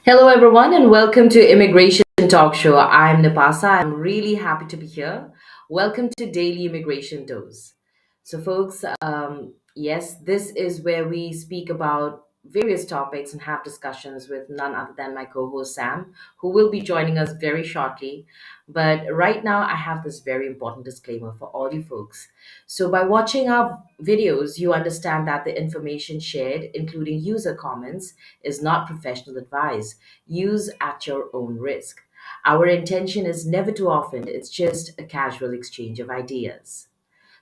Hello, everyone, and welcome to Immigration Talk Show. I'm Napasa. I'm really happy to be here. Welcome to Daily Immigration Dose. So, folks, yes, this is where we speak about various topics and have discussions with none other than my co host Sam, who will be joining us very shortly. But right now, I have this very important disclaimer for all you folks. So, by watching our videos, you understand that the information shared, including user comments, is not professional advice. Use at your own risk. Our intention is never to offend, it's just a casual exchange of ideas.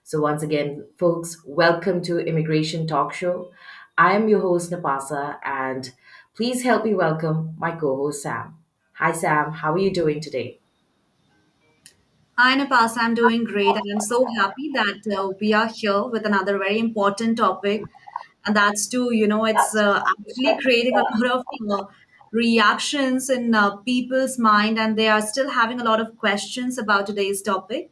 So, once again, folks, welcome to Immigration Talk Show. I am your host, Napasa, and please help me welcome my co host, Sam. Hi, Sam. How are you doing today? Hi, Napas. I'm doing great. And I'm so happy that we are here with another very important topic. And that's it's actually creating a lot of reactions in people's mind, and they are still having a lot of questions about today's topic.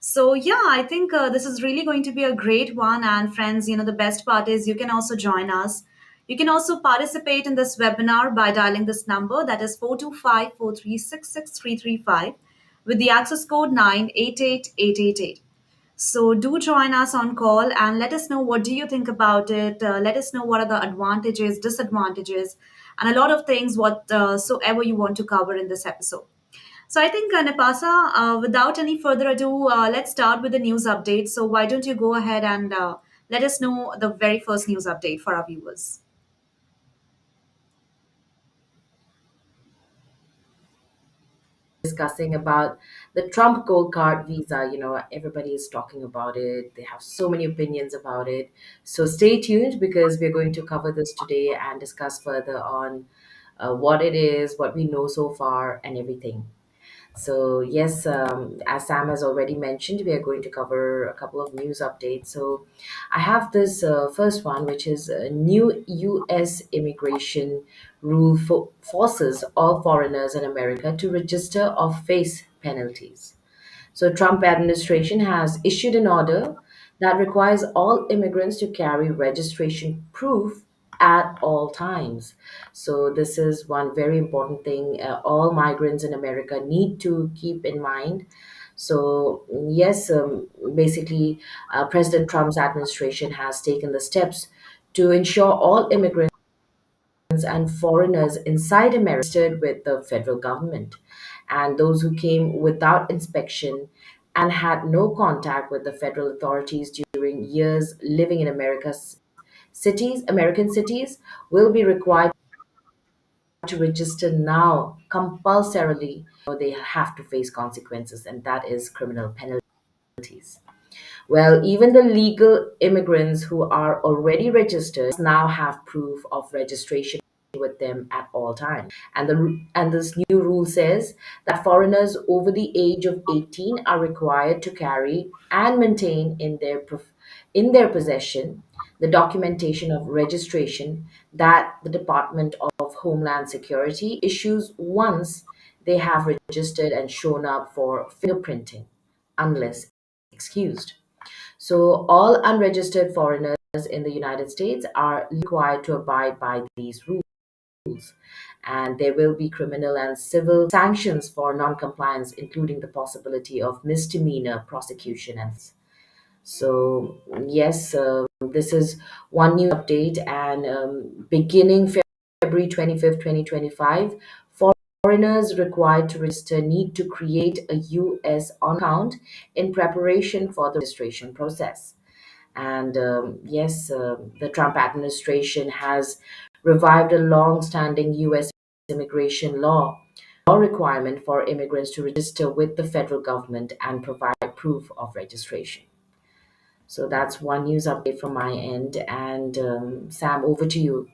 So, yeah, I think this is really going to be a great one. And, friends, the best part is you can also join us. You can also participate in this webinar by dialing this number that is 425 4366335 with the access code 988888. So do join us on call and let us know what do you think about it. Let us know what are the advantages, disadvantages, and a lot of things whatsoever you want to cover in this episode. So I think, Napasa, without any further ado, let's start with the news update. So why don't you go ahead and let us know the very first news update for our viewers? Discussing about the Trump gold card visa. Everybody is talking about it. They have so many opinions about it. So stay tuned because we're going to cover this today and discuss further on what it is, what we know so far, and everything. So, yes, as Sam has already mentioned, we are going to cover a couple of news updates. So, I have this first one, which is a new US immigration rule forces all foreigners in America to register or face penalties. So Trump administration has issued an order that requires all immigrants to carry registration proof at all times. So this is one very important thing all migrants in America need to keep in mind. So yes, basically, President Trump's administration has taken the steps to ensure all immigrants and foreigners inside America registered with the federal government, and those who came without inspection and had no contact with the federal authorities during years living in American cities, will be required to register now compulsorily, or they have to face consequences, and that is criminal penalties. Well, even the legal immigrants who are already registered now have proof of registration with them at all times. And this new rule says that foreigners over the age of 18 are required to carry and maintain in their possession the documentation of registration that the Department of Homeland Security issues once they have registered and shown up for fingerprinting, unless excused. So, all unregistered foreigners in the United States are required to abide by these rules. And there will be criminal and civil sanctions for noncompliance, including the possibility of misdemeanor prosecution. And so, yes, this is one new update. And beginning February 25th, 2025, foreigners required to register need to create a US account in preparation for the registration process. And yes, the Trump administration has revived a long standing US immigration law requirement for immigrants to register with the federal government and provide proof of registration. So that's one news update from my end. And Sam, over to you.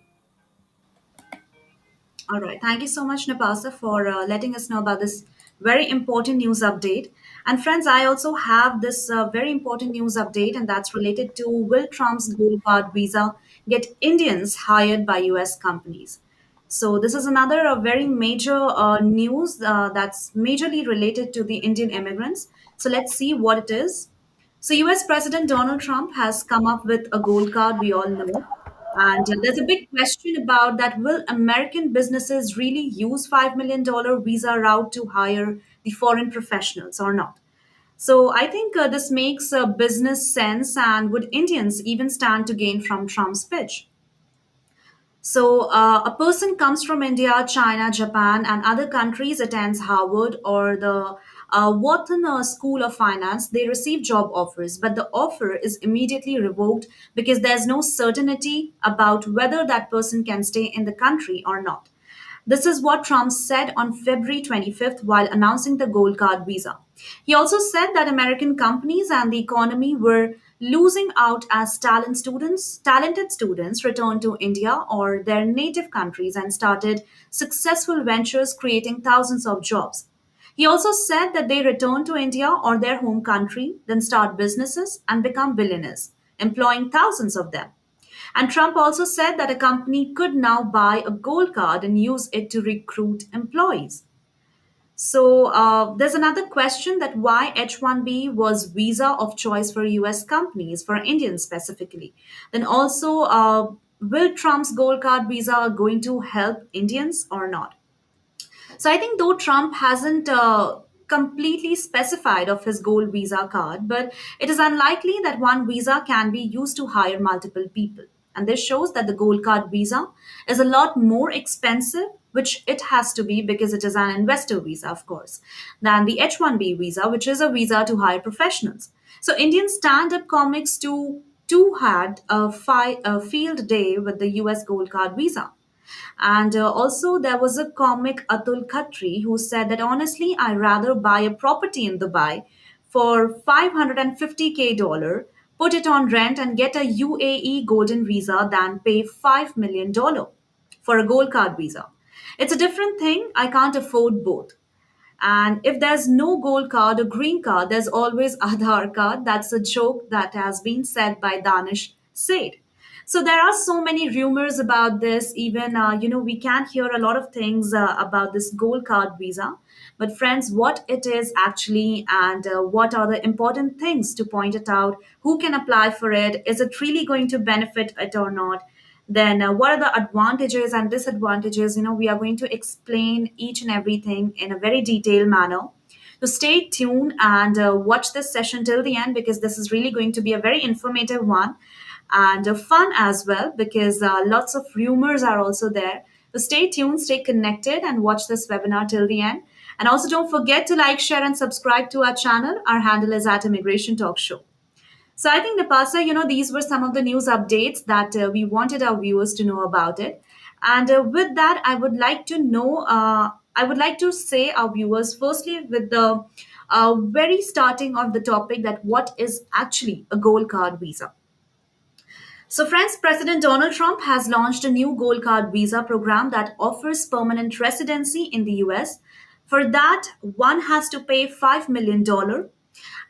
All right. Thank you so much, Napasa, for letting us know about this very important news update. And friends, I also have this very important news update, and that's related to will Trump's gold card visa get Indians hired by US companies? So this is another very major news that's majorly related to the Indian immigrants. So let's see what it is. So US President Donald Trump has come up with a gold card, we all know, And there's a big question about that, will American businesses really use $5 million visa route to hire the foreign professionals or not? So I think this makes business sense. And would Indians even stand to gain from Trump's pitch? So, a person comes from India, China, Japan, and other countries, attends Harvard or the Wharton School of Finance. They receive job offers, but the offer is immediately revoked because there's no certainty about whether that person can stay in the country or not. This is what Trump said on February 25th while announcing the gold card visa. He also said that American companies and the economy were losing out as talented students returned to India or their native countries and started successful ventures creating thousands of jobs. He also said that they return to India or their home country, then start businesses and become billionaires, employing thousands of them. And Trump also said that a company could now buy a gold card and use it to recruit employees. So there's another question that why H-1B was visa of choice for US companies, for Indians specifically. Then also, will Trump's gold card visa going to help Indians or not? So I think though Trump hasn't completely specified of his gold visa card, but it is unlikely that one visa can be used to hire multiple people. And this shows that the gold card visa is a lot more expensive, which it has to be because it is an investor visa, of course, than the H-1B visa, which is a visa to hire professionals. So Indian stand-up comics too had a field day with the US gold card visa. And also, there was a comic, Atul Khatri, who said that honestly, I rather buy a property in Dubai for 550K dollar, put it on rent, and get a UAE golden visa than pay $5 million for a gold card visa. It's a different thing. I can't afford both. And if there's no gold card or green card, there's always Aadhaar card. That's a joke that has been said by Danish Said. So there are so many rumors about this. Even we can hear a lot of things about this gold card visa. But friends, what it is actually, and what are the important things to point it out? Who can apply for it? Is it really going to benefit it or not? Then what are the advantages and disadvantages? We are going to explain each and everything in a very detailed manner. So stay tuned and watch this session till the end, because this is really going to be a very informative one and fun as well, because lots of rumors are also there. So stay tuned, stay connected, and watch this webinar till the end. And also don't forget to like, share, and subscribe to our channel. Our handle is at Immigration Talk Show. So I think, Napasa, these were some of the news updates that we wanted our viewers to know about it. And with that, I would like to say our viewers, firstly, with the very starting of the topic, that what is actually a gold card visa. So, friends, President Donald Trump has launched a new gold card visa program that offers permanent residency in the US. For that, one has to pay $5 million.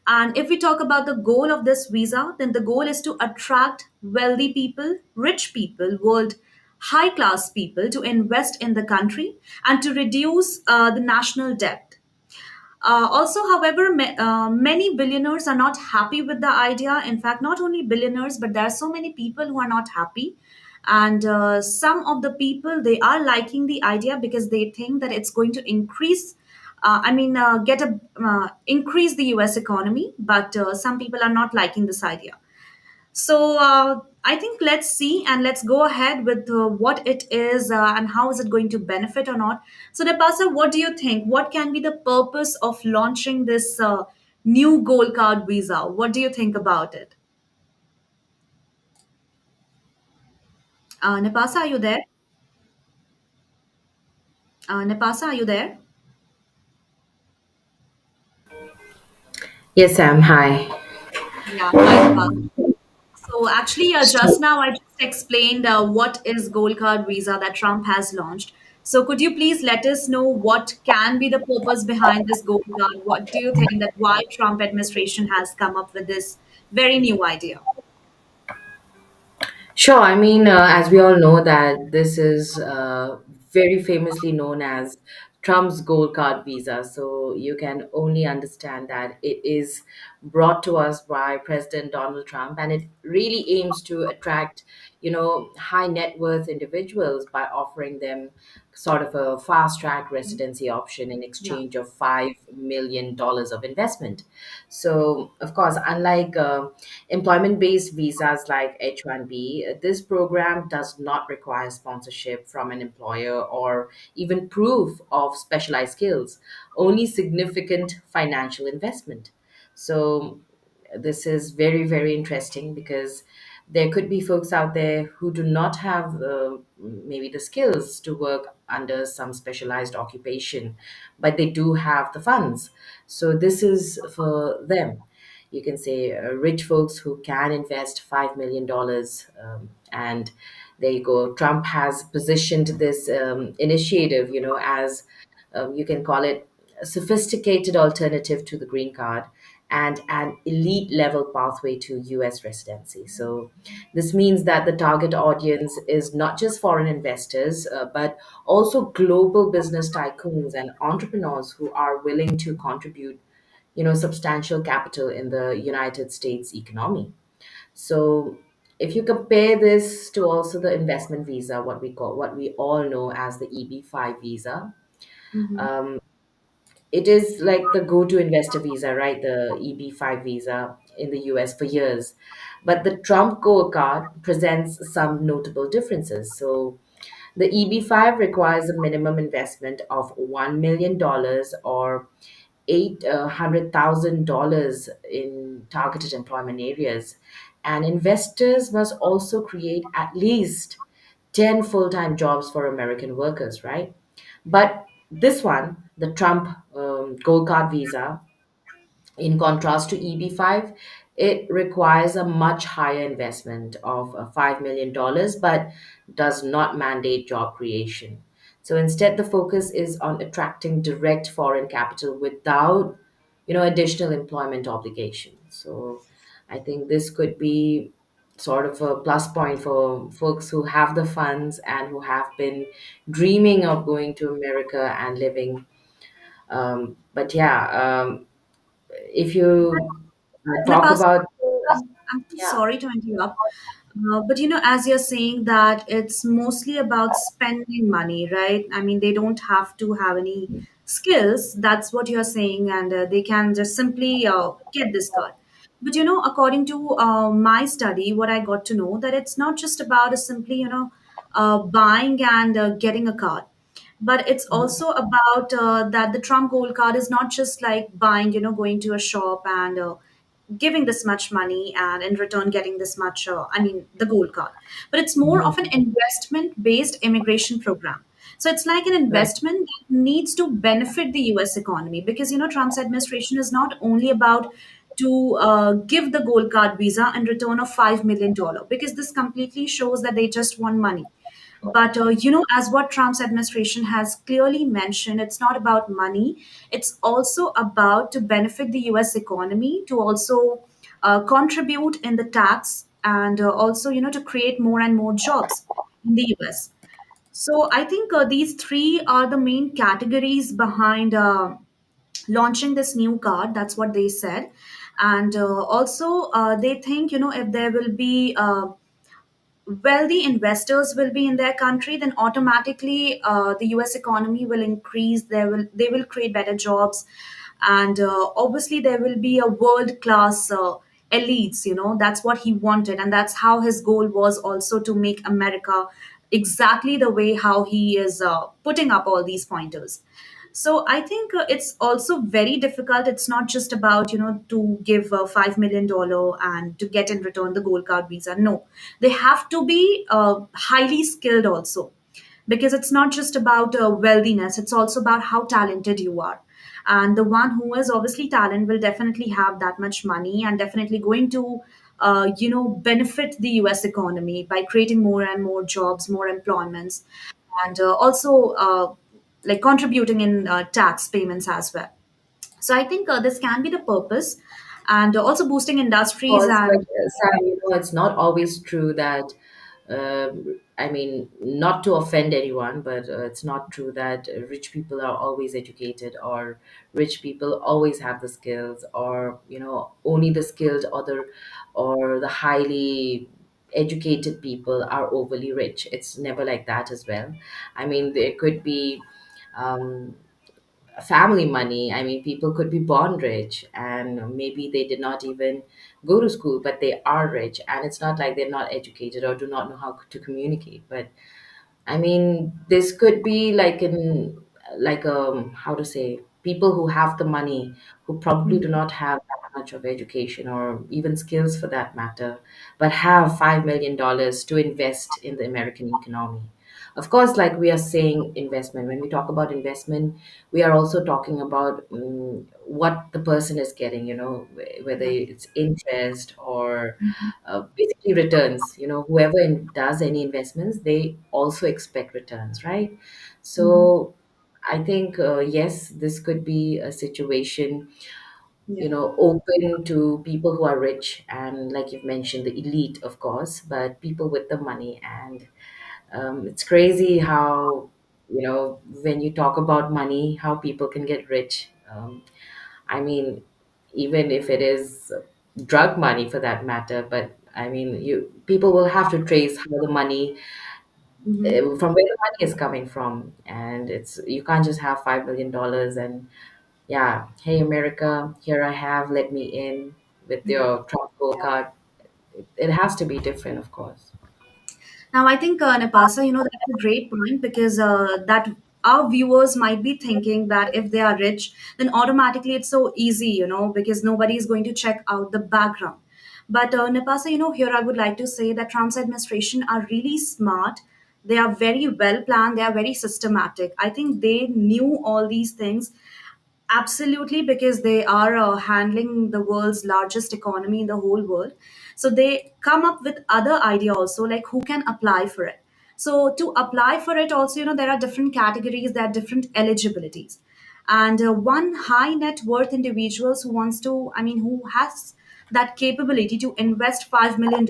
And if we talk about the goal of this visa, then the goal is to attract wealthy people, rich people, world high class people to invest in the country and to reduce the national debt. Also, however, many billionaires are not happy with the idea. In fact, not only billionaires, but there are so many people who are not happy. And some of the people, they are liking the idea because they think that it's going to increase. Get a increase the U.S. economy. But some people are not liking this idea. So I think let's see and let's go ahead with what it is and how is it going to benefit or not. So Depasa, what do you think? What can be the purpose of launching this new gold card visa? What do you think about it? Nepasa, are you there? Nepasa, are you there? Yes, Sam. Hi. Yeah, hi Nepasa. So actually, just So, now I just explained what is gold card visa that Trump has launched. So could you please let us know what can be the purpose behind this gold card? What do you think that why Trump administration has come up with this very new idea? sure. I mean, as we all know, that this is very famously known as Trump's gold card visa. So you can only understand that it is brought to us by President Donald Trump, and it really aims to attract high net worth individuals by offering them sort of a fast track residency option in Yeah. exchange of $5 million of investment. So, of course, unlike employment based visas like H-1B, this program does not require sponsorship from an employer or even proof of specialized skills, only significant financial investment. So, this is very, very interesting because there could be folks out there who do not have maybe the skills to work under some specialized occupation, but they do have the funds. So this is for them. You can say rich folks who can invest $5 million, and there you go. Trump has positioned this initiative, as you can call it a sophisticated alternative to the green card and an elite level pathway to US residency. So, this means that the target audience is not just foreign investors, but also global business tycoons and entrepreneurs who are willing to contribute, substantial capital in the United States economy. So, if you compare this to also the investment visa, what we all know as the EB-5 visa, Mm-hmm. it is like the go-to investor visa, right? The EB-5 visa in the US for years. But the Trump Gold Card presents some notable differences. So the EB-5 requires a minimum investment of $1 million or $800,000 in targeted employment areas. And investors must also create at least 10 full time jobs for American workers, right? But this one, the Trump Gold Card visa, in contrast to EB-5, it requires a much higher investment of $5 million, but does not mandate job creation. So instead, the focus is on attracting direct foreign capital without, additional employment obligations. So I think this could be sort of a plus point for folks who have the funds and who have been dreaming of going to America and living. But yeah, if you talk Napas, about, I'm so yeah. sorry to interrupt, but as you're saying that it's mostly about spending money, right? I mean, they don't have to have any skills. That's what you're saying, and they can just simply get this card. But according to my study, what I got to know that it's not just about a simply buying and getting a card, but it's Mhm. also about that the Trump Gold Card is not just like buying, going to a shop and giving this much money and in return getting this much, I mean, the Gold Card. But it's more of an Mhm. investment based immigration program. So it's like an Right. investment that needs to benefit the US economy because, Trump's administration is not only about to give the gold card visa in return of $5 million because this completely shows that they just want money. But as what Trump's administration has clearly mentioned, it's not about money. It's also about to benefit the U.S. economy, to also contribute in the tax, and also to create more and more jobs in the U.S. So I think these three are the main categories behind launching this new card. That's what they said, and also they think if there will be wealthy investors will be in their country, then automatically the US economy will increase. They will create better jobs, and obviously there will be a world class elites. That's what he wanted, and that's how his goal was also to make America exactly the way how he is putting up all these pointers. So I think it's also very difficult. It's not just about to give $5 million and to get in return the gold card visa. No, they have to be highly skilled also, because it's not just about wealthiness. It's also about how talented you are. And the one who is obviously talent will definitely have that much money and definitely going to benefit the US economy by creating more and more jobs, more employments, and also like contributing in tax payments as well. So I think this can be the purpose, and also boosting industries Course, but and Sam, it's not always true that, I mean, not to offend anyone, but it's not true that rich people are always educated or rich people always have the skills or, only the skilled or the highly educated people are overly rich. It's never like that as well. I mean, there could be um, family money. I mean, people could be born rich and maybe they did not even go to school, but they are rich. And it's not like they're not educated or do not know how to communicate. But I mean, this could be like how to say, people who have the money who probably do Mhm. not have that much of education or even skills for that matter, but have $5 million to invest in the American economy. Of course, like we are saying investment, when we talk about investment, we are also talking about what the person is getting, whether Yeah. it's interest or Mhm. basically returns. Whoever does any investments, they also expect returns, right? Mhm. So I think, yes, this could be a situation, Yeah. open to people who are rich and, like you've mentioned, the elite, of course, but people with the money. And it's crazy how, when you talk about money, how people can get rich. I mean, even if it is drug money for that matter, but I mean, people will have to trace how the money, Mhm. from where the money is coming from, and it's you can't just have $5 million and yeah, hey America, here I have, let me in with Yeah. your Trump gold card. It has to be different, of course. Now, I think, Napasa, that's a great point because that our viewers might be thinking that if they are rich, then automatically it's so easy, because nobody is going to check out the background. But Napasa, here I would like to say that Trump's administration are really smart. They are very well planned. They are very systematic. I think they knew all these things. Absolutely, because they are handling the world's largest economy in the whole world. So they come up with other idea also, like who can apply for it. So to apply for it also, there are different categories, there are different eligibilities. And one high net worth individuals who wants to, I mean, who has that capability to invest $5 million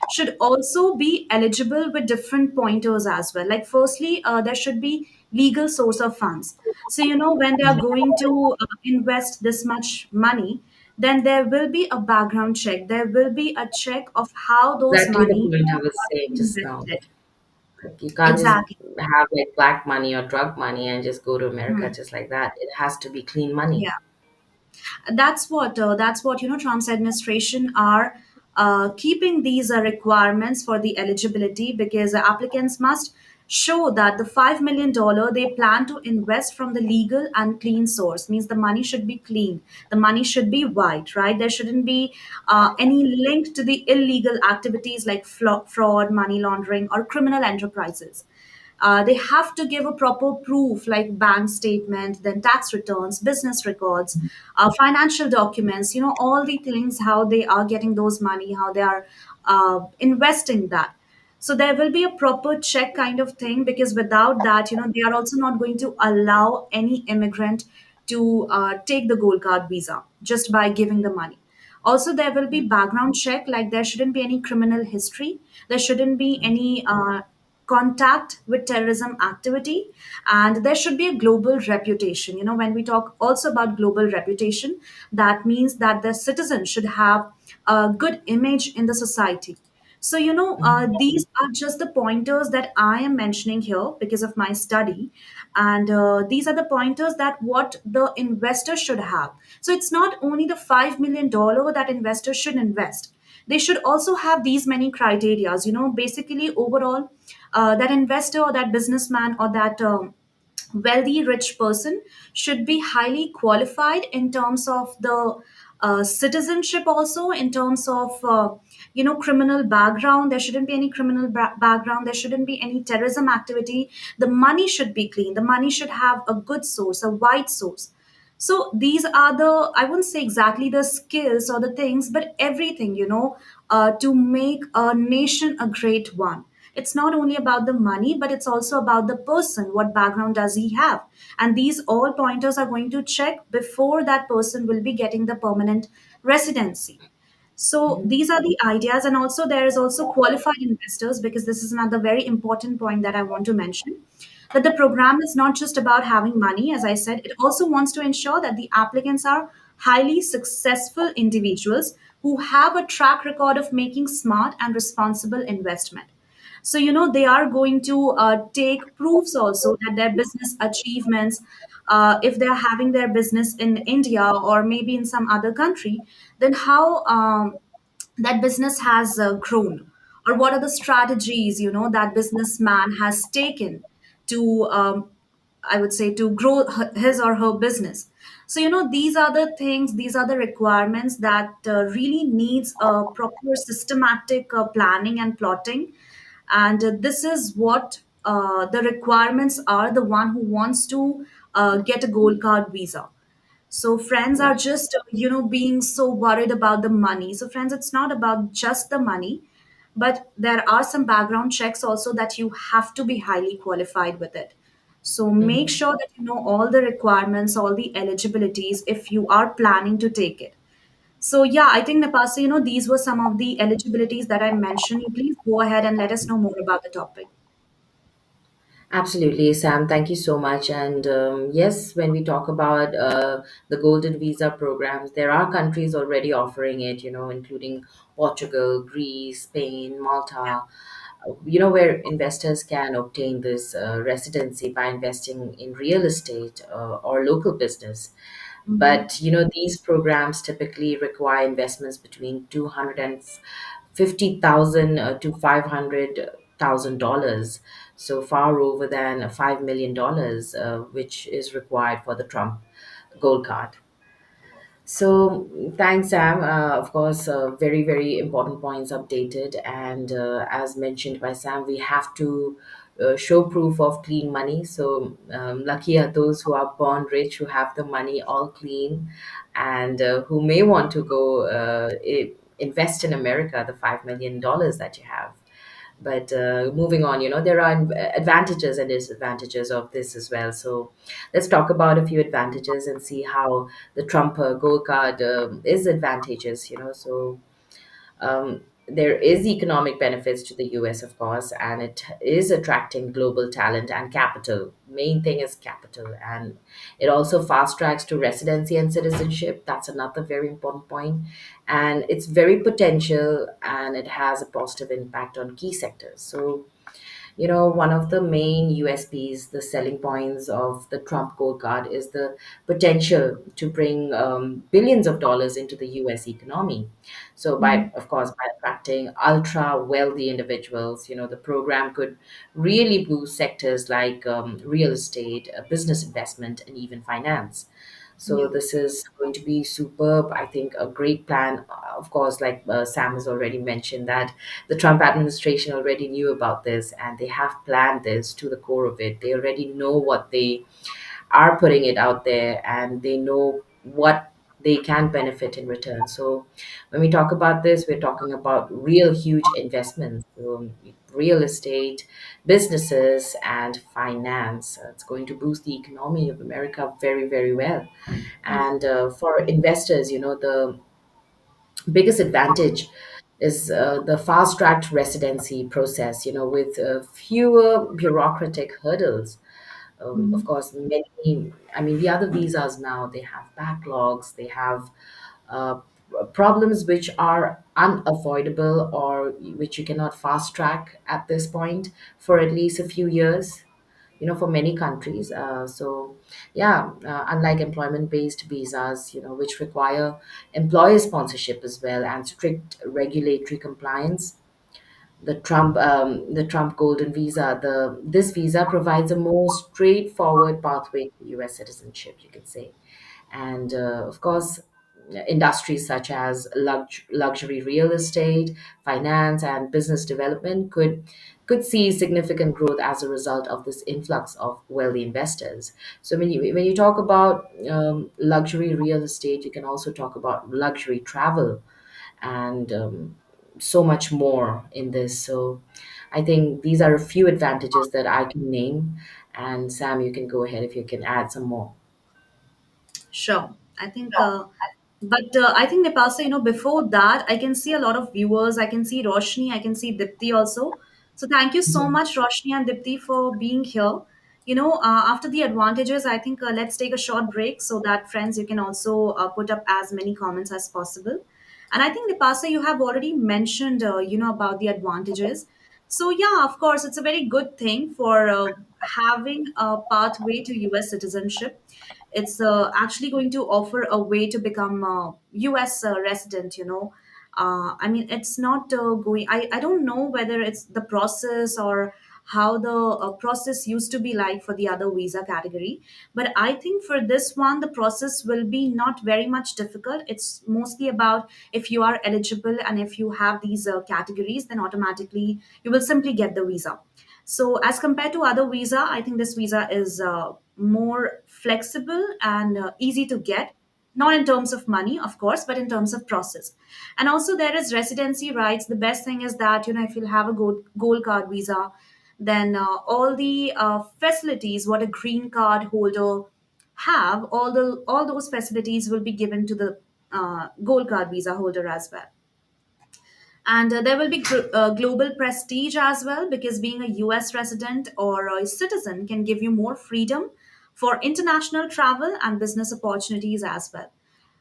should also be eligible with different pointers as well. Like firstly, there should be legal source of funds. So when they are going to invest this much money, then there will be a background check. There will be a check of how those Exactly the money point I was are saying just now. invested. Like, you can't just Exactly. have like black money or drug money and just go to America Hmm. just like that. It has to be clean money. Yeah. That's what Trump's administration are keeping these requirements for the eligibility, because applicants must show that the $5 million they plan to invest from the legal and clean source, means the money should be clean, the money should be white, right? There shouldn't be any link to the illegal activities like fraud, money laundering, or criminal enterprises. They have to give a proper proof like bank statement, then tax returns, business records, financial documents, all the things, how they are getting those money, how they are investing that. So there will be a proper check kind of thing, because without that, they are also not going to allow any immigrant to take the gold card visa just by giving the money. Also, there will be background check, like there shouldn't be any criminal history, there shouldn't be any contact with terrorism activity, and there should be a global reputation. When we talk also about global reputation, that means that the citizen should have a good image in the society. So, these are just the pointers that I am mentioning here because of my study. And these are the pointers that what the investor should have. So, it's not only the $5 million that investors should invest. They should also have these many criterias, basically overall, that investor or that businessman or that wealthy rich person should be highly qualified in terms of the citizenship, also in terms of criminal background. There shouldn't be any criminal background, there shouldn't be any terrorism activity. The money should be clean, the money should have a good source, a white source. So these are the, I wouldn't say exactly the skills or the things, but everything, to make a nation a great one. It's not only about the money, but it's also about the person. What background does he have? And these all pointers are going to check before that person will be getting the permanent residency. So Mhm. these are the ideas, and also there is also qualified investors, because this is another very important point that I want to mention. That the program is not just about having money, as I said, it also wants to ensure that the applicants are highly successful individuals who have a track record of making smart and responsible investment. So, they are going to take proofs also that their business achievements, if they're having their business in India or maybe in some other country, then how that business has grown, or what are the strategies that businessman has taken to I would say to grow his or her business. So these are the things, these are the requirements that really needs a proper systematic planning and plotting. And this is what the requirements are, the one who wants to get a gold card visa. So friends are just being so worried about the money. So friends, it's not about just the money, but there are some background checks also that you have to be highly qualified with it. So make Mhm. sure that you know all the requirements, all the eligibilities if you are planning to take it. So yeah, I think Napasa, these were some of the eligibilities that I mentioned. You please go ahead and let us know more about the topic. Absolutely, Sam. Thank you so much. And yes, when we talk about the Golden Visa programs, there are countries already offering it, including Portugal, Greece, Spain, Malta, where investors can obtain this residency by investing in real estate or local business. Mm-hmm. But these programs typically require investments between 250,000 to $500,000, so far over than $5 million, which is required for the Trump Gold Card. So thanks, Sam. Of course, very, very important points updated. And as mentioned by Sam, we have to show proof of clean money. So lucky are those who are born rich, who have the money all clean, and who may want to go invest in America, the $5 million that you have. But moving on, there are advantages and disadvantages of this as well. So let's talk about a few advantages and see how the Trump Gold Card is advantageous. So there is economic benefits to the US, of course, and it is attracting global talent and capital. Main thing is capital, and it also fast tracks to residency and citizenship. That's another very important point, and it's very potential, and it has a positive impact on key sectors. So one of the main USPs, the selling points of the Trump Gold Card is the potential to bring billions of dollars into the US economy. So, of course, by attracting ultra wealthy individuals, the program could really boost sectors like real estate, business investment, and even finance. So Yeah. this is going to be superb. I think a great plan. Of course, like Sam has already mentioned, that the Trump administration already knew about this and they have planned this to the core of it. They already know what they are putting it out there and they know what they can benefit in return. So when we talk about this, we're talking about real huge investments, real estate, businesses, and finance. It's going to boost the economy of America very, very well. Yeah. And for investors, the biggest advantage is the fast tracked residency process, with fewer bureaucratic hurdles. Of Mhm. course, many, I mean, the other visas now, they have backlogs, they have uh, problems which are unavoidable or which you cannot fast track at this point for at least a few years, for many countries. So, yeah, unlike employment based visas, which require employer sponsorship as well and strict regulatory compliance, the Trump Golden Visa, this visa provides a more straightforward pathway to U.S. citizenship, you could say, and of course, industries such as luxury real estate, finance, and business development could see significant growth as a result of this influx of wealthy investors. So when you talk about luxury real estate, you can also talk about luxury travel and so much more in this. So I think these are a few advantages that I can name. And Sam, you can go ahead if you can add some more. Sure. I think, but I think Nepal, before that, I can see a lot of viewers. I can see Roshni, I can see Dipti also. So thank you so Mhm. much, Roshni and Dipti, for being here. After the advantages, I think let's take a short break so that friends, you can also put up as many comments as possible. And I think Nipasa, you have already mentioned, about the advantages. So yeah, of course, it's a very good thing for having a pathway to US citizenship. It's actually going to offer a way to become a US resident, I mean, it's not going, I don't know whether it's the process or how the process used to be like for the other visa category. But I think for this one, the process will be not very much difficult. It's mostly about if you are eligible and if you have these categories, then automatically you will simply get the visa. So, as compared to other visa, I think this visa is more flexible and easy to get, not in terms of money, of course, but in terms of process. And also, there is residency rights. The best thing is that, if you'll have a gold card visa, then all the facilities what a green card holder have, all those facilities will be given to the gold card visa holder as well. And there will be global prestige as well, because being a US resident or a citizen can give you more freedom for international travel and business opportunities as well.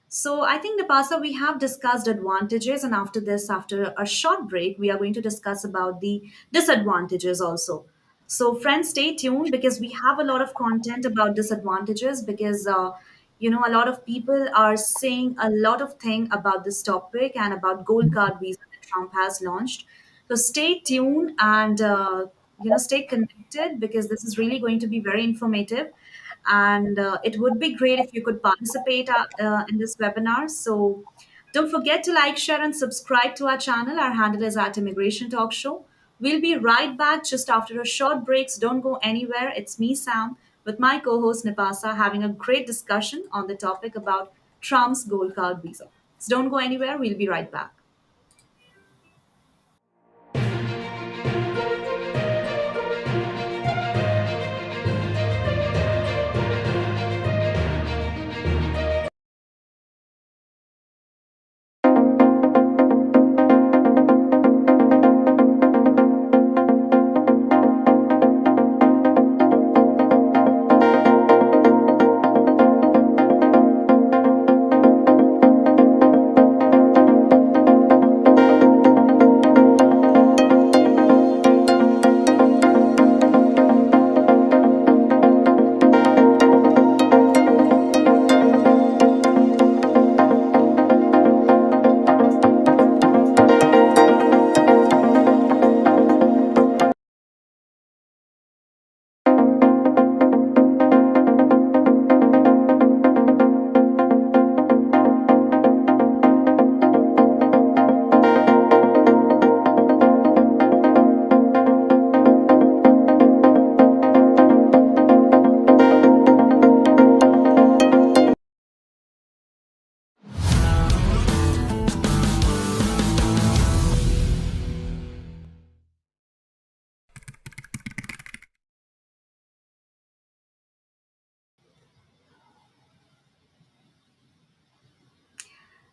So I think, Napasa, we have discussed advantages, and after this, after a short break, we are going to discuss about the disadvantages also. So friends, stay tuned because we have a lot of content about disadvantages, because a lot of people are saying a lot of thing about this topic and about gold card visa that Trump has launched. So stay tuned and stay connected, because this is really going to be very informative, and it would be great if you could participate in this webinar. So don't forget to like, share, and subscribe to our channel. Our handle is at Immigration Talk Show. We'll be right back just after a short break. So don't go anywhere. It's me, Sam, with my co-host Nipasa, having a great discussion on the topic about Trump's gold card visa. So don't go anywhere. We'll be right back.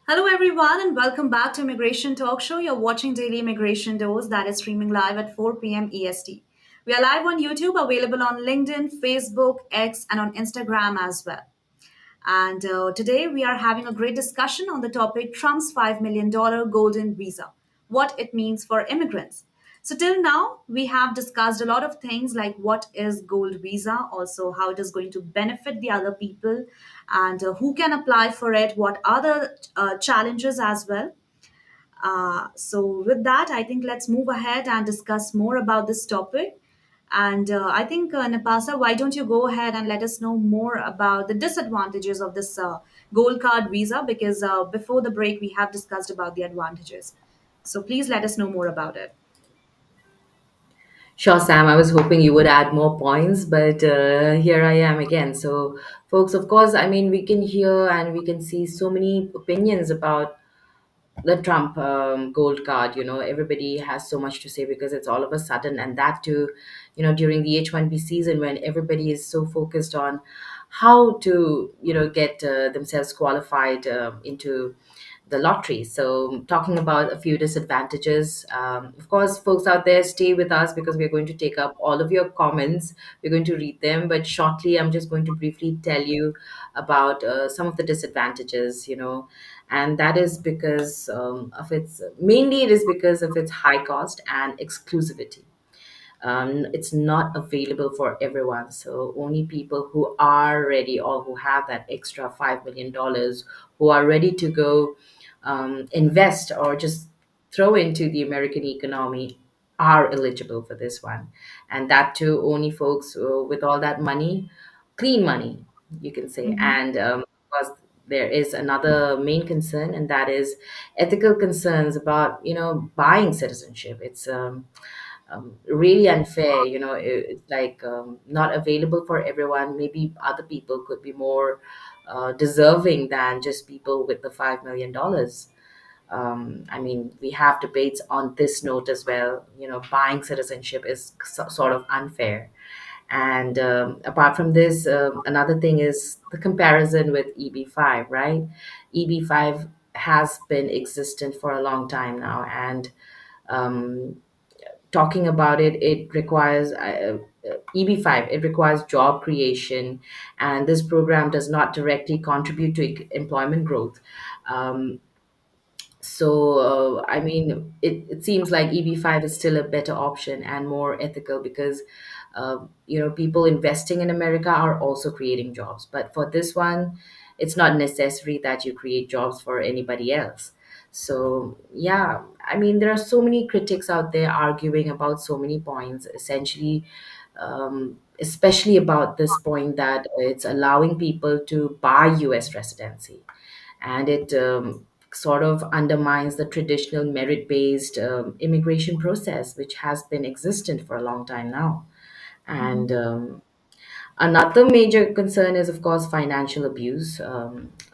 Hello, everyone, and welcome back to Immigration Talk Show. You're watching Daily Immigration Dose, that is streaming live at 4 p.m. EST. We are live on YouTube, available on LinkedIn, Facebook, X, and on Instagram as well. And today we are having a great discussion on the topic Trump's $5 million golden visa, what it means for immigrants. So, till now, we have discussed a lot of things like what is gold visa, also how it is going to benefit the other people, and who can apply for it, what are the challenges as well. So, with that, I think let's move ahead and discuss more about this topic. And I think, Napasa, why don't you go ahead and let us know more about the disadvantages of this gold card visa? Because before the break, we have discussed about the advantages. So please let us know more about it. Sure, Sam. I was hoping you would add more points, but here I am again. So, folks, of course, I mean, we can hear and we can see so many opinions about the Trump gold card. Everybody has so much to say because it's all of a sudden, and that too, during the H-1B season when everybody is so focused on how to, get themselves qualified into the lottery. So, talking about a few disadvantages, of course, folks out there, stay with us because we're going to take up all of your comments. We're going to read them, but shortly, I'm just going to briefly tell you about some of the disadvantages, and that is because of its mainly it is because of its high cost and exclusivity. It's not available for everyone. So only people who are ready or who have that extra $5 million, who are ready to go invest or just throw into the American economy, are eligible for this one. And that too, only folks with all that money, clean money, you can say. Mhm. And because there is another main concern, and that is ethical concerns about buying citizenship. It's really unfair. It's like not available for everyone. Maybe other people could be more deserving than just people with the $5 million. I mean, we have debates on this note as well. Buying citizenship is sort of unfair. And apart from this, another thing is the comparison with EB5, right? EB5 has been existent for a long time now, and um, talking about it, it requires EB5, it requires job creation, and this program does not directly contribute to employment growth. Um, I mean, it seems like EB5 is still a better option and more ethical because, people investing in America are also creating jobs. But for this one, it's not necessary that you create jobs for anybody else. So, yeah, I mean, there are so many critics out there arguing about so many points, essentially, especially about this point that it's allowing people to buy US residency, and it sort of undermines the traditional merit-based immigration process, which has been existent for a long time now. And another major concern is, of course, financial abuse.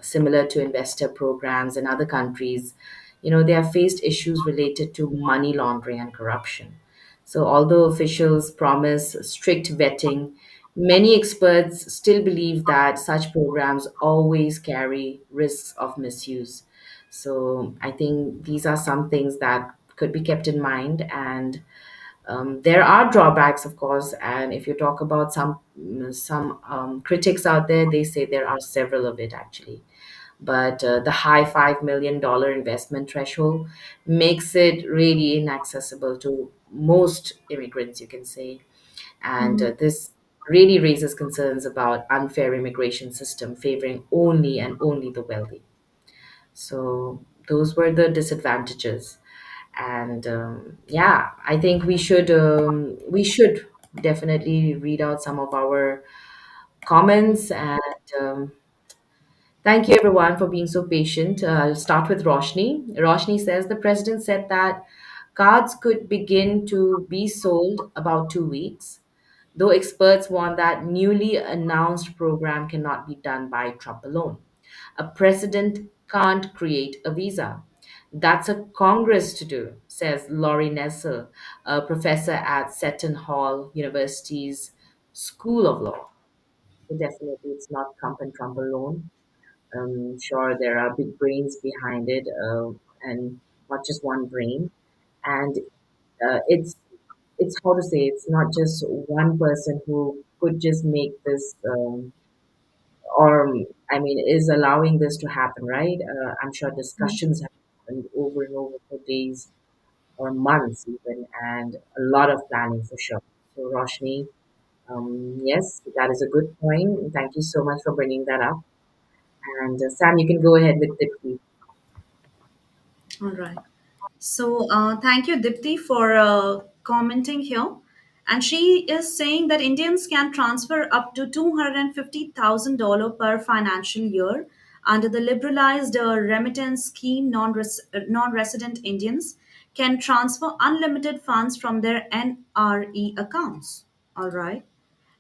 Similar to investor programs in other countries, they have faced issues related to money laundering and corruption. So, although officials promise strict vetting, many experts still believe that such programs always carry risks of misuse. So, I think these are some things that could be kept in mind. And there are drawbacks, of course, and if you talk about some critics out there, they say there are several of it actually. But the high $5 million investment threshold makes it really inaccessible to most immigrants, you can say, and Mhm. this really raises concerns about unfair immigration system favoring only and only the wealthy. So those were the disadvantages, and yeah, I think we should definitely read out some of our comments. And thank you everyone for being so patient. I'll start with Roshni says the president said that cards could begin to be sold about 2 weeks, though experts warn that newly announced program cannot be done by Trump alone. A president can't create a visa. That's a Congress to do, says Laurie Nessel, a professor at Seton Hall University's School of Law. So definitely, it's not Trump and Trump alone. Sure, there are big brains behind it, and not just one brain. And it's how to say, it's not just one person who could just make this or I mean is allowing this to happen, right? I'm sure discussions have happened over and over for days or months even, and a lot of planning for sure. So Roshni, yes, that is a good point. Thank you so much for bringing that up. And Sam, you can go ahead with the please. All right. So, thank you, Dipti, for commenting here. And she is saying that Indians can transfer up to $250,000 per financial year under the liberalized remittance scheme. Non-resident Indians can transfer unlimited funds from their NRE accounts. All right.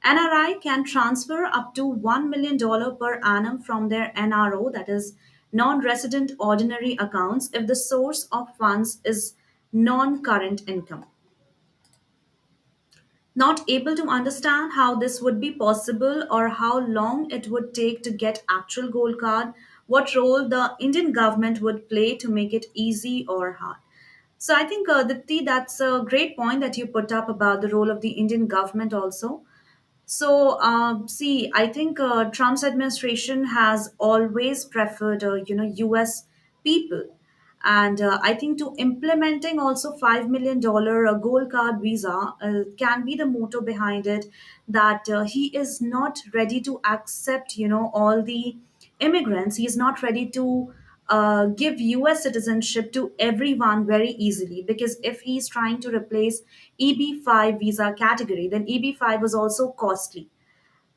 NRI can transfer up to $1 million per annum from their NRO, that is, non resident ordinary accounts, if the source of funds is non current income. Not able to understand how this would be possible or how long it would take to get actual gold card, what role the Indian government would play to make it easy or hard. So I think, Dipti, that's a great point that you put up about the role of the Indian government also. So, see, I think Trump's administration has always preferred, U.S. people, and I think to implementing also $5 million gold card visa can be the motto behind it. That he is not ready to accept, all the immigrants. He is not ready to give US citizenship to everyone very easily, because if he's trying to replace EB5 visa category, then EB5 was also costly.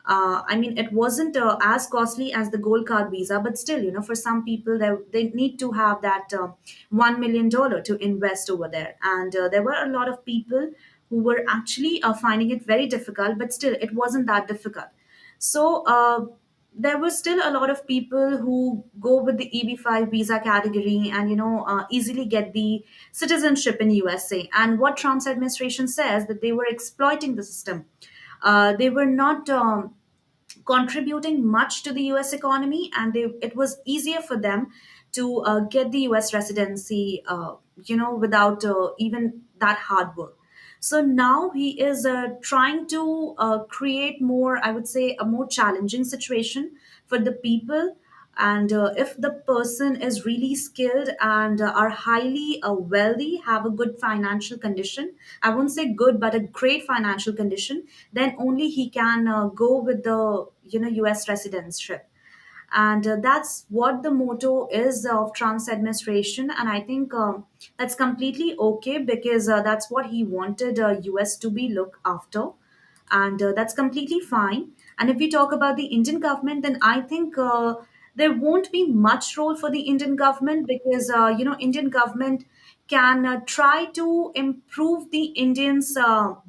I mean, it wasn't as costly as the gold card visa, but still, for some people, they need to have that $1 million to invest over there. And there were a lot of people who were actually finding it very difficult, but still, it wasn't that difficult. So, there were still a lot of people who go with the EB5 visa category and, easily get the citizenship in USA. And what Trump's administration says that they were exploiting the system. They were not contributing much to the US economy, and it was easier for them to get the US residency, without even that hard work. So now he is trying to create more, I would say, a more challenging situation for the people. And if the person is really skilled and are highly wealthy, have a good financial condition, I won't say good, but a great financial condition, then only he can go with the US residentship. And that's what the motto is of Trump's administration. And I think that's completely okay, because that's what he wanted US to be looked after, and that's completely fine. And if we talk about the Indian government, then I think there won't be much role for the Indian government, because Indian government can try to improve the Indians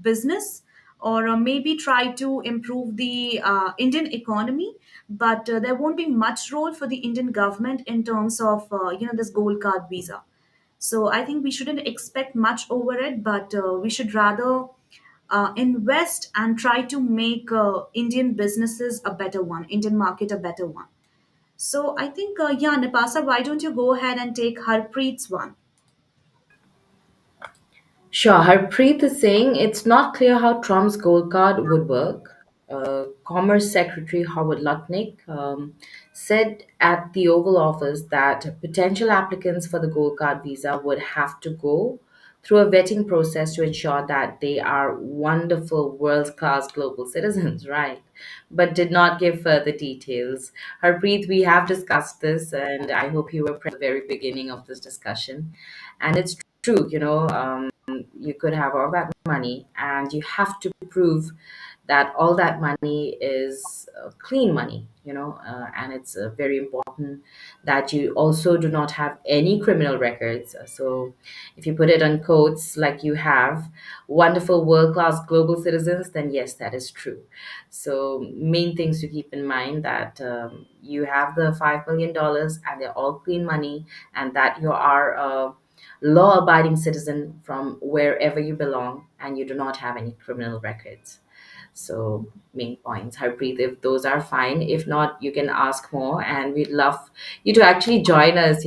business, or maybe try to improve the Indian economy, but there won't be much role for the Indian government in terms of this gold card visa. So I think we shouldn't expect much over it, but we should rather invest and try to make Indian businesses a better one, Indian market a better one. So I think, yeah, Napasa, why don't you go ahead and take Harpreet's one? Sure. Harpreet is saying it's not clear how Trump's gold card would work. Commerce Secretary Howard Lutnick said at the Oval Office that potential applicants for the gold card visa would have to go through a vetting process to ensure that they are wonderful world class global citizens, right? But did not give further details. Harpreet, we have discussed this, and I hope you were present at the very beginning of this discussion. And it's true, you could have all that money and you have to prove that all that money is clean money, and it's very important that you also do not have any criminal records. So if you put it on quotes like you have wonderful world class global citizens, then yes, that is true. So main things to keep in mind that you have the $5 million and they're all clean money, and that you are law abiding citizen from wherever you belong and you do not have any criminal records. So, main points. Harpreet, if those are fine. If not, you can ask more, and we'd love you to actually join us.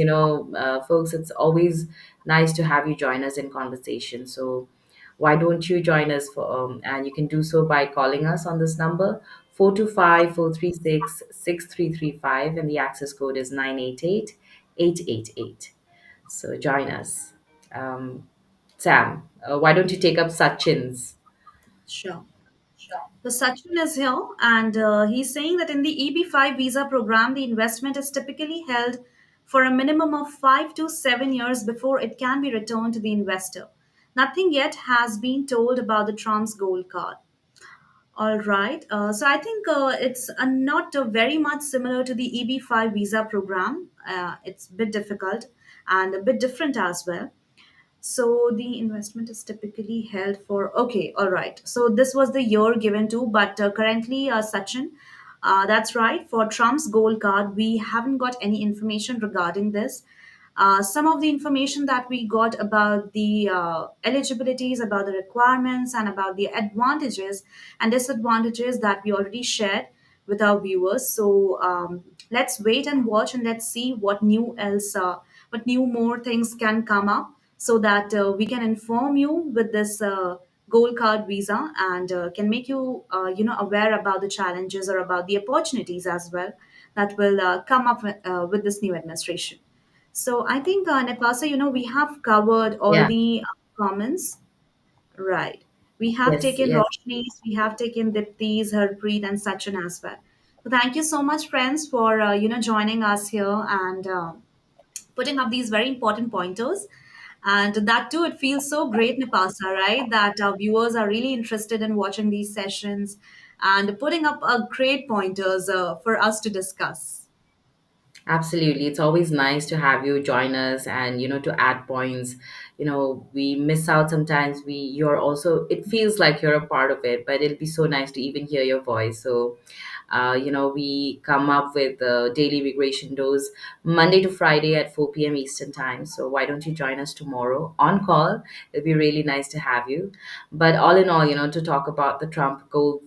Folks, it's always nice to have you join us in conversation. So, why don't you join us and you can do so by calling us on this number 425-436-6335, and the access code is 988-888. So join us. Um, Sam, why don't you take up Sachin's? Sure. So Sachin is here, and he's saying that in the EB5 visa program, the investment is typically held for a minimum of 5 to 7 years before it can be returned to the investor. Nothing yet has been told about the Trump's gold card. All right. So I think it's not very much similar to the EB5 visa program. It's a bit difficult and a bit different as well. So the investment is typically held for, okay, all right. So this was the year given to, but currently, Sachin, that's right. For Trump's gold card, we haven't got any information regarding this. Some of the information that we got about the eligibilities, about the requirements, and about the advantages and disadvantages that we already shared. with our viewers. So let's wait and watch, and let's see what new more things can come up, so that we can inform you with this gold card visa, and can make you aware about the challenges or about the opportunities as well that will come up with this new administration. So I think, Nepasa, we have covered all Yeah. the comments. Right. We have Yes. taken Yes. Roshni's, we have taken Dipti's, Harpreet, and Sachin as well. So thank you so much, friends, for joining us here and putting up these very important pointers. And that too, it feels so great, Nipasa, right? That our viewers are really interested in watching these sessions and putting up great pointers for us to discuss. Absolutely. It's always nice to have you join us and, to add points. We miss out sometimes. You're also, it feels like you're a part of it, but it'll be so nice to even hear your voice. So, we come up with daily immigration dose Monday to Friday at 4 p.m. Eastern time. So why don't you join us tomorrow on call? It'll be really nice to have you. But all in all, to talk about the Trump gold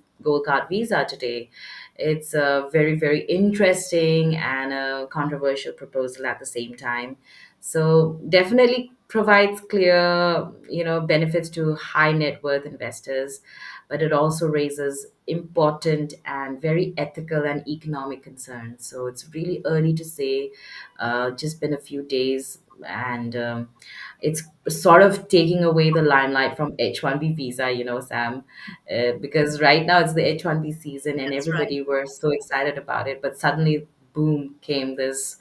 card visa today, it's a very, very interesting and a controversial proposal at the same time. So definitely provides clear, benefits to high net worth investors, but it also raises important and very ethical and economic concerns. So it's really early to say. Just been a few days, and it's sort of taking away the limelight from H-1B visa, Sam, because right now it's the H-1B season and That's right. everybody were so excited about it. But suddenly, boom, came this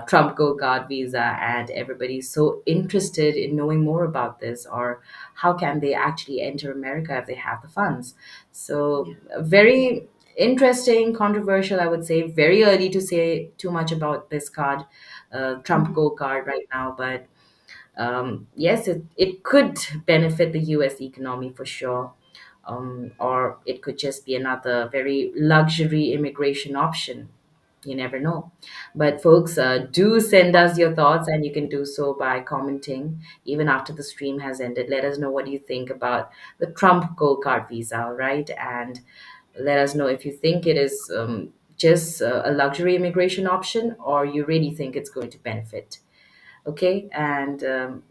Trump Go Card visa, and everybody's so interested in knowing more about this, or how can they actually enter America if they have the funds. So, Yeah. very interesting, controversial, I would say. Very early to say too much about this card, Trump Mhm. Go Card right now, but yes, it could benefit the US economy for sure. Or it could just be another very luxury immigration option. You never know. But, folks, do send us your thoughts, and you can do so by commenting even after the stream has ended. Let us know what you think about the Trump Gold Card visa, all right? And let us know if you think it is just a luxury immigration option, or you really think it's going to benefit. Okay, and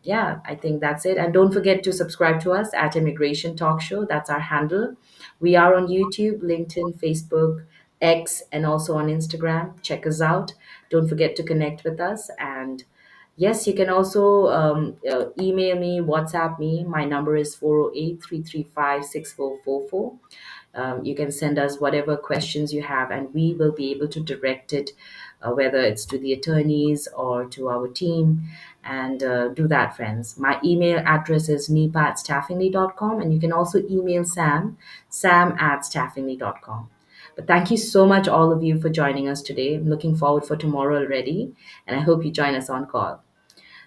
yeah, I think that's it. And don't forget to subscribe to us at Immigration Talk Show. That's our handle. We are on YouTube, LinkedIn, Facebook, X, and also on Instagram. Check us out. Don't forget to connect with us. And yes, you can also email me, WhatsApp me. My number is 408-335-6444. You can send us whatever questions you have, and we will be able to direct it, whether it's to the attorneys or to our team. And do that, friends. My email address is nipa@staffingly.com, and you can also email sam@staffingly.com. But thank you so much, all of you, for joining us today. I'm looking forward for tomorrow already, and I hope you join us on call.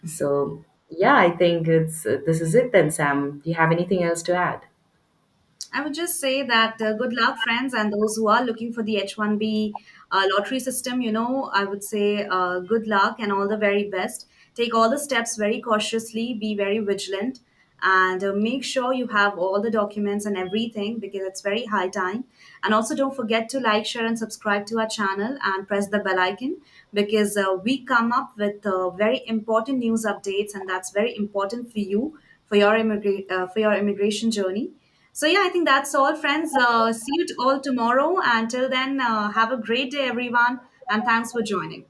So, yeah, I think it's this is it then, Sam. Do you have anything else to add? I would just say that good luck, friends, and those who are looking for the H-1B lottery system. I would say good luck and all the very best. Take all the steps very cautiously, be very vigilant, and make sure you have all the documents and everything, because it's very high time. And also, don't forget to like, share, and subscribe to our channel and press the bell icon, because we come up with very important news updates, and that's very important for you for your for your immigration journey. So yeah, I think that's all, friends. See you all tomorrow. Until then, have a great day, everyone, and thanks for joining.